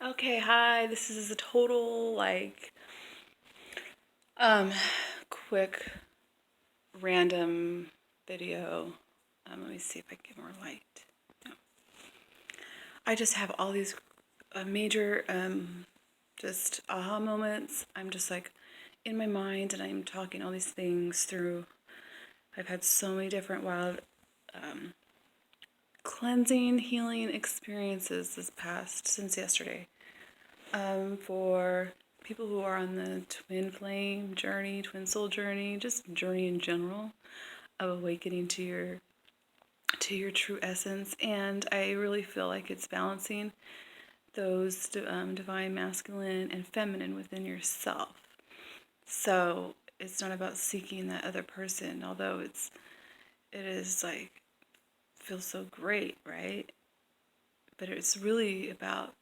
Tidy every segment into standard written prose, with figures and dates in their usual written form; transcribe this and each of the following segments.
Okay, hi. This is a total um quick random video. Let me see if I can get more light. No. I just have all these major just aha moments. I'm just like in my mind and I'm talking all these things through. I've had so many different wild um, cleansing, healing experiences this past since yesterday. For people who are on the twin flame journey, twin soul journey, just journey in general of awakening to your true essence. And I really feel like it's balancing those divine masculine and feminine within yourself. So it's not about seeking that other person, although it is like feels so great, right? But it's really about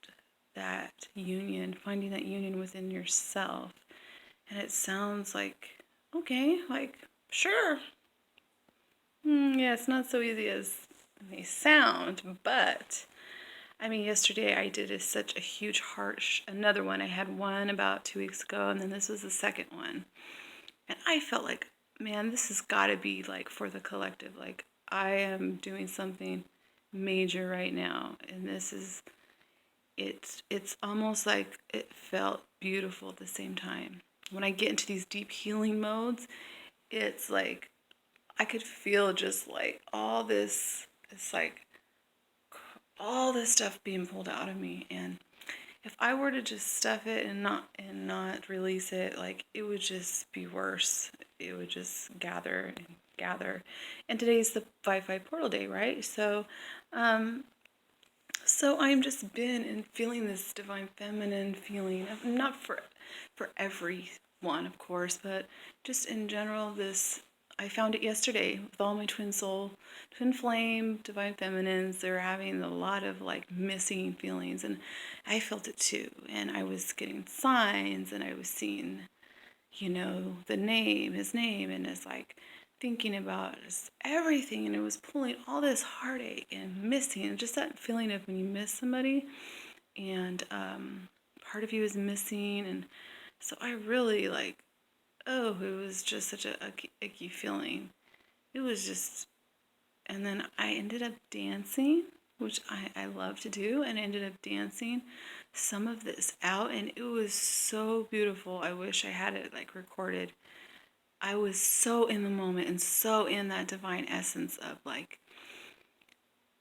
that union, finding that union within yourself. And it sounds like, okay, like, sure. Yeah, it's not so easy as it may sound, but I mean, yesterday I did such a huge another one. I had one about 2 weeks ago, and then this was the second one. And I felt like, man, this has got to be like for the collective. Like, I am doing something major right now, and it's almost like it felt beautiful at the same time. When I get into these deep healing modes, it's like I could feel just like it's like all this stuff being pulled out of me. And if I were to just stuff it and not release it, like it would just be worse. It would just gather and gather. And today's the 5/5 portal day, right? So I'm just been and feeling this divine feminine feeling, not for everyone, of course, but just in general. This I found it yesterday with all my twin flame, divine feminines. They're having a lot of like missing feelings, and I felt it too. And I was getting signs, and I was seeing, his name, and it's like thinking about just everything, and it was pulling all this heartache and missing, and just that feeling of when you miss somebody, and part of you is missing, and so I really like, oh, it was just such a icky feeling. It was just, and then I ended up dancing, which I love to do, and I ended up dancing some of this out, and it was so beautiful. I wish I had it like recorded. I was so in the moment and so in that divine essence of like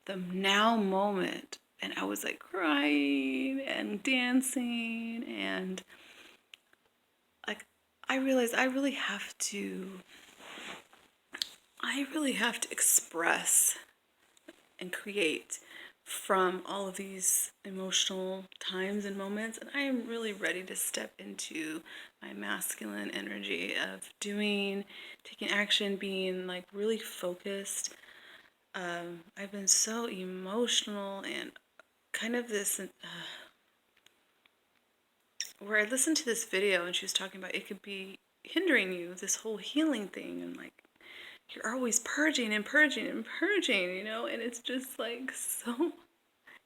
the now moment. And I was like crying and dancing. And like, I realized I really have to express and create from all of these emotional times and moments. And I am really ready to step into my masculine energy of taking action, being like really focused. I've been so emotional and kind of this, where I listened to this video and she was talking about it could be hindering you, this whole healing thing, and like you're always purging and purging and purging, and it's just like so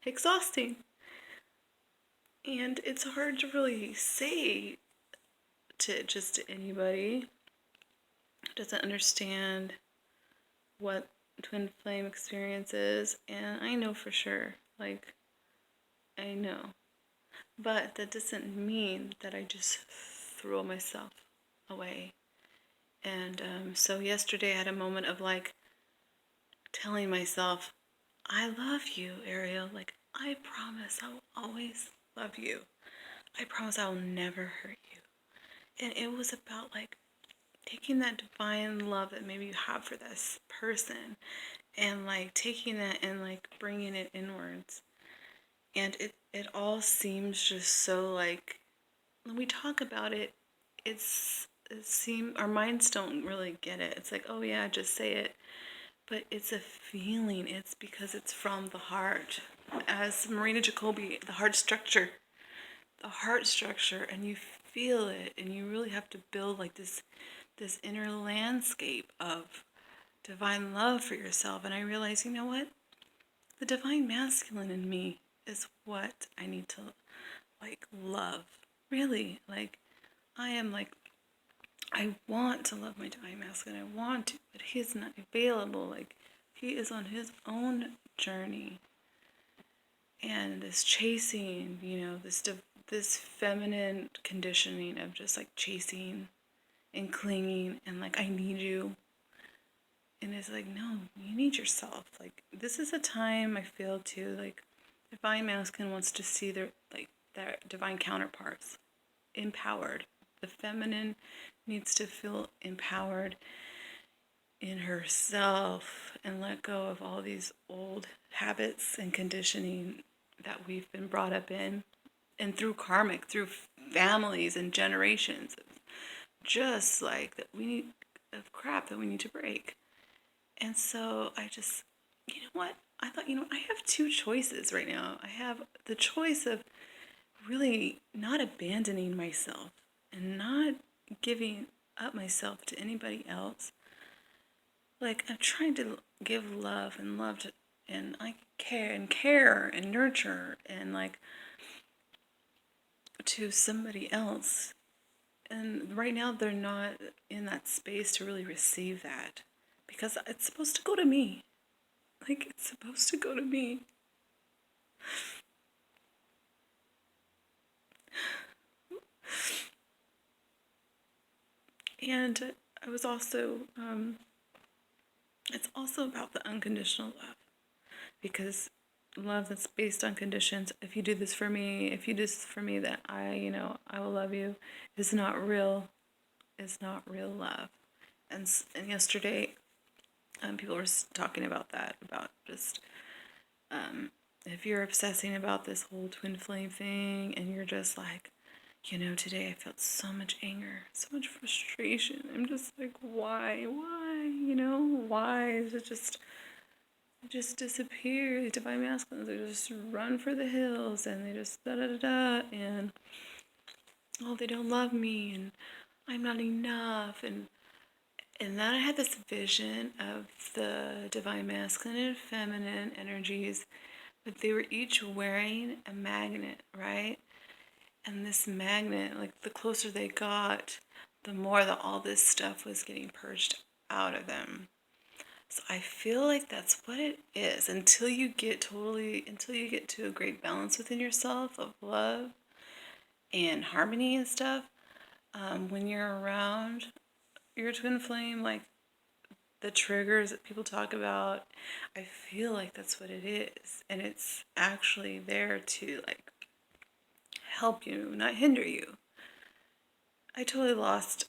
exhausting. And it's hard to really say to anybody who doesn't understand what twin flame experience is. And I know for sure, like, I know. But that doesn't mean that I just throw myself away. And so yesterday I had a moment of like telling myself, I love you, Ariel. Like, I promise I will always love you. I promise I will never hurt you. And it was about like taking that divine love that maybe you have for this person and like taking that and like bringing it inwards. And it all seems just so like, when we talk about it, it seems our minds don't really get it. It's like, oh yeah, just say it. But it's a feeling. It's because it's from the heart. As Marina Jacobi, the heart structure, and you feel it, and you really have to build like this inner landscape of divine love for yourself. And I realize, you know what? The divine masculine in me is what I need to like love. Really, like I am like I want to love my divine masculine. I want to, but he's not available. Like he is on his own journey, and this chasing, this feminine conditioning of just like chasing and clinging and like I need you. And it's like, no, you need yourself. Like this is a time I feel too like divine masculine wants to see their divine counterparts empowered. The feminine needs to feel empowered in herself and let go of all these old habits and conditioning that we've been brought up in, and through karmic, through families and generations, just like that we need of crap that we need to break. And so I just, you know what? I thought, I have two choices right now. I have the choice of really not abandoning myself and not giving up myself to anybody else. Like I'm trying to give love and and I care and nurture and like to somebody else. And right now they're not in that space to really receive that because it's supposed to go to me. Like it's supposed to go to me. And I was also, it's also about the unconditional love because love that's based on conditions, if you do this for me, if you do this for me, that I will love you, is not real, love. And yesterday, people were talking about that, about just, if you're obsessing about this whole twin flame thing and you're just like, today I felt so much anger, so much frustration. I'm just like, why? Why is it just disappear? These divine masculines, they just run for the hills and they just da-da-da-da and, oh, they don't love me and I'm not enough. And then I had this vision of the divine masculine and feminine energies, but they were each wearing a magnet, right? And this magnet, like the closer they got, the more that all this stuff was getting purged out of them. So I feel like that's what it is until you get to a great balance within yourself of love and harmony and stuff. When you're around your twin flame, like the triggers that people talk about, I feel like that's what it is. And it's actually there to like help you, not hinder you. I totally lost